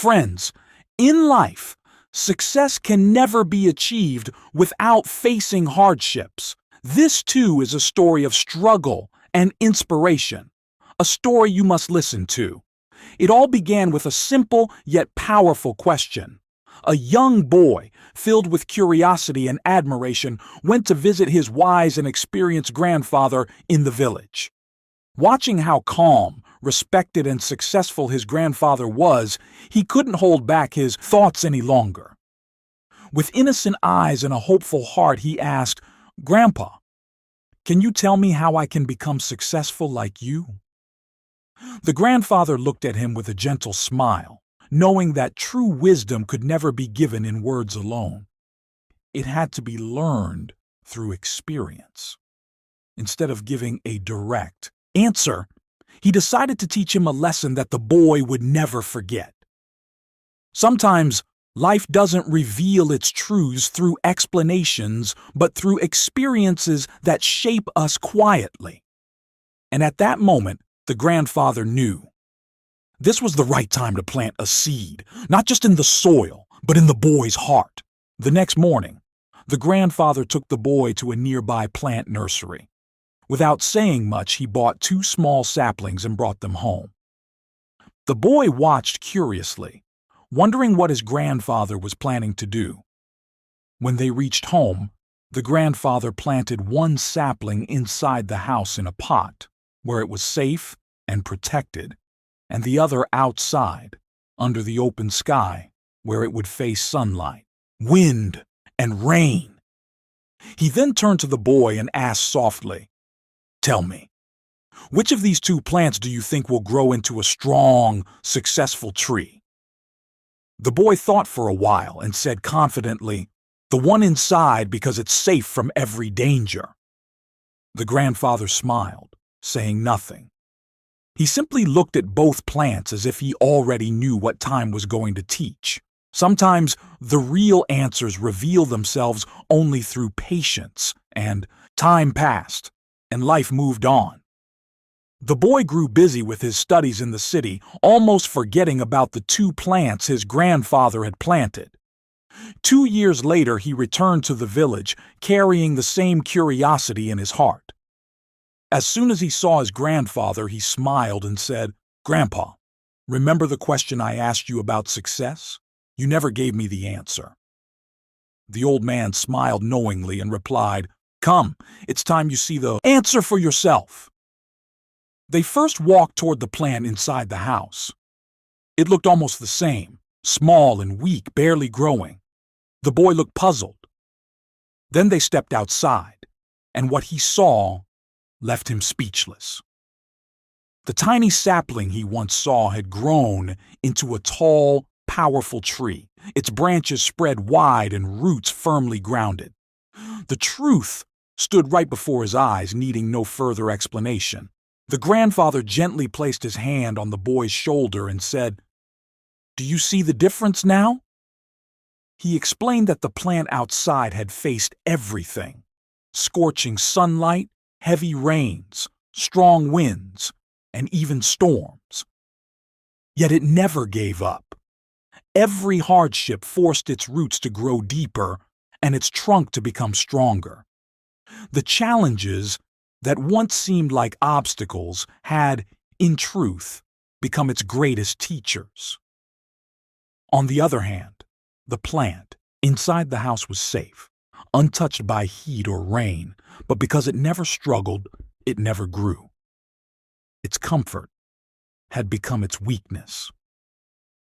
Friends, in life, success can never be achieved without facing hardships. This too is a story of struggle and inspiration, a story you must listen to. It all began with a simple yet powerful question. A young boy, filled with curiosity and admiration, went to visit his wise and experienced grandfather in the village. Watching how calm, respected, and successful his grandfather was, he couldn't hold back his thoughts any longer. With innocent eyes and a hopeful heart, he asked, "Grandpa, can you tell me how I can become successful like you?" The grandfather looked at him with a gentle smile, knowing that true wisdom could never be given in words alone. It had to be learned through experience. Instead of giving a direct answer, he decided to teach him a lesson that the boy would never forget. Sometimes life doesn't reveal its truths through explanations, but through experiences that shape us quietly. And at that moment, the grandfather knew. This was the right time to plant a seed, not just in the soil, but in the boy's heart. The next morning, the grandfather took the boy to a nearby plant nursery. Without saying much, he bought 2 small saplings and brought them home. The boy watched curiously, wondering what his grandfather was planning to do. When they reached home, the grandfather planted 1 sapling inside the house in a pot, where it was safe and protected, and the other outside, under the open sky, where it would face sunlight, wind, and rain. He then turned to the boy and asked softly, "Tell me, which of these 2 plants do you think will grow into a strong, successful tree?" The boy thought for a while and said confidently, "The one inside, because it's safe from every danger." The grandfather smiled, saying nothing. He simply looked at both plants as if he already knew what time was going to teach. Sometimes the real answers reveal themselves only through patience, and time passed, and life moved on. The boy grew busy with his studies in the city, almost forgetting about the 2 plants his grandfather had planted. 2 years later, he returned to the village, carrying the same curiosity in his heart. As soon as he saw his grandfather, he smiled and said, "Grandpa, remember the question I asked you about success? You never gave me the answer." The old man smiled knowingly and replied, "Come, it's time you see the answer for yourself." They first walked toward the plant inside the house. It looked almost the same, small and weak, barely growing. The boy looked puzzled. Then they stepped outside, and what he saw left him speechless. The tiny sapling he once saw had grown into a tall, powerful tree, its branches spread wide and roots firmly grounded. The truth stood right before his eyes, needing no further explanation. The grandfather gently placed his hand on the boy's shoulder and said, "Do you see the difference now?" He explained that the plant outside had faced everything: scorching sunlight, heavy rains, strong winds, and even storms. Yet it never gave up. Every hardship forced its roots to grow deeper and its trunk to become stronger. The challenges that once seemed like obstacles had, in truth, become its greatest teachers. On the other hand, the plant inside the house was safe, untouched by heat or rain, but because it never struggled, it never grew. Its comfort had become its weakness.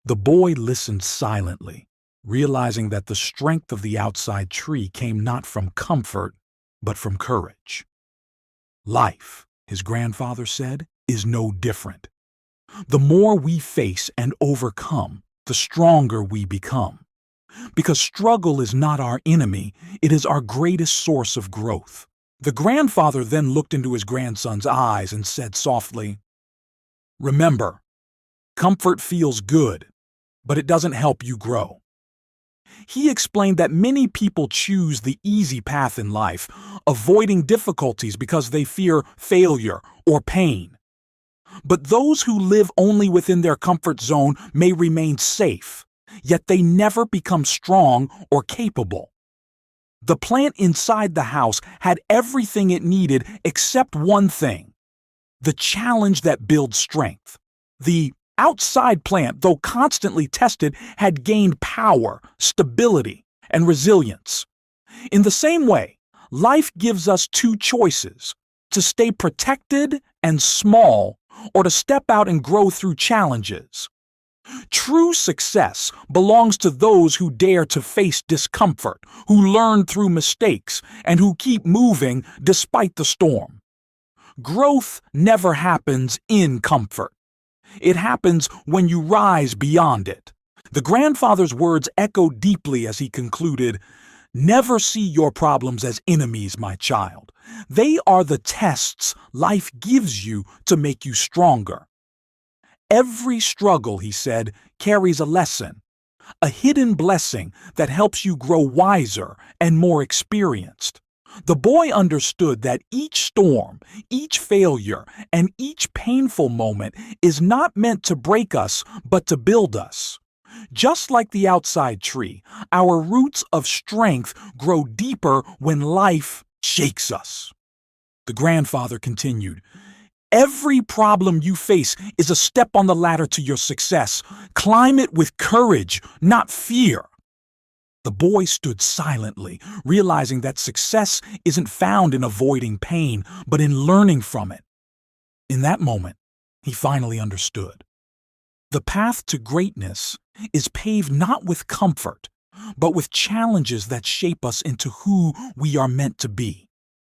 The boy listened silently, realizing that the strength of the outside tree came not from comfort, but from courage. Life, his grandfather said, is no different. The more we face and overcome, the stronger we become. Because struggle is not our enemy, it is our greatest source of growth. The grandfather then looked into his grandson's eyes and said softly, "Remember, comfort feels good, but it doesn't help you grow." He explained that many people choose the easy path in life, avoiding difficulties because they fear failure or pain. But those who live only within their comfort zone may remain safe, yet they never become strong or capable. The plant inside the house had everything it needed except one thing: the challenge that builds strength. The outside plant, though constantly tested, had gained power, stability, and resilience. In the same way, life gives us two choices: to stay protected and small, or to step out and grow through challenges. True success belongs to those who dare to face discomfort, who learn through mistakes, and who keep moving despite the storm. Growth never happens in comfort. It happens when you rise beyond it. The grandfather's words echoed deeply as he concluded, "Never see your problems as enemies, my child. They are the tests life gives you to make you stronger." Every struggle, he said, carries a lesson, a hidden blessing that helps you grow wiser and more experienced. The boy understood that each storm, each failure, and each painful moment is not meant to break us, but to build us. Just like the outside tree, our roots of strength grow deeper when life shakes us. The grandfather continued, "Every problem you face is a step on the ladder to your success. Climb it with courage, not fear." The boy stood silently, realizing that success isn't found in avoiding pain, but in learning from it. In that moment, he finally understood. The path to greatness is paved not with comfort, but with challenges that shape us into who we are meant to be.